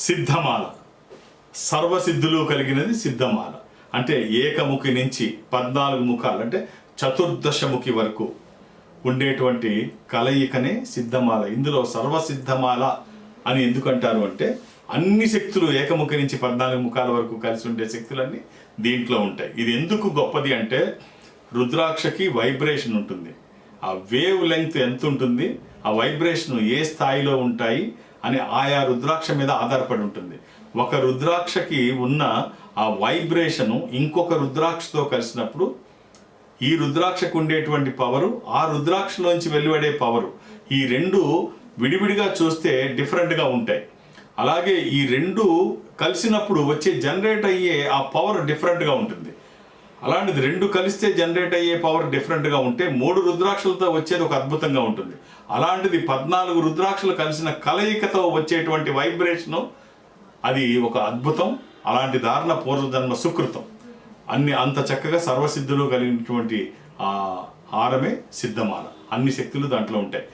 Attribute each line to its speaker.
Speaker 1: సిద్ధమాల సర్వసిద్ధులు కలిగినది సిద్ధమాల. అంటే ఏకముఖి నుంచి 14 ముఖాలు అంటే చతుర్దశముఖి వరకు ఉండేటువంటి కలయికనే సిద్ధమాల. ఇందులో సర్వసిద్ధమాల అని ఎందుకంటారు అంటే అన్ని శక్తులు ఏకముఖి నుంచి 14 ముఖాల వరకు కలిసి ఉండే శక్తులన్నీ దీంట్లో ఉంటాయి. ఇది ఎందుకు గొప్పది అంటే రుద్రాక్షకి వైబ్రేషన్ ఉంటుంది. ఆ వేవ్ లెంగ్త్ ఎంత ఉంటుంది, ఆ వైబ్రేషన్ ఏ స్థాయిలో ఉంటాయి అని ఆయా రుద్రాక్ష మీద ఆధారపడి ఉంటుంది. ఒక రుద్రాక్షకి ఉన్న ఆ వైబ్రేషను ఇంకొక రుద్రాక్షతో కలిసినప్పుడు ఈ రుద్రాక్షకు ఉండేటువంటి పవరు ఆ రుద్రాక్షలోంచి వెలువడే పవరు ఈ రెండు విడివిడిగా చూస్తే డిఫరెంట్గా ఉంటాయి. అలాగే ఈ రెండు కలిసినప్పుడు వచ్చే జనరేట్ అయ్యే ఆ పవర్ డిఫరెంట్గా ఉంటుంది. అలాంటిది రెండు కలిస్తే జనరేట్ అయ్యే పవర్ డిఫరెంట్గా ఉంటే 3 రుద్రాక్షలతో వచ్చేది ఒక అద్భుతంగా ఉంటుంది. అలాంటిది 14 రుద్రాక్షలు కలిసిన కలయికతో వచ్చేటువంటి వైబ్రేషను అది ఒక అద్భుతం. అలాంటి దారుణ పూర్వజన్మ సుకృతం. అంత చక్కగా సర్వసిద్ధులు కలిగినటువంటి హారమే సిద్ధమాల. అన్ని శక్తులు దాంట్లో ఉంటాయి.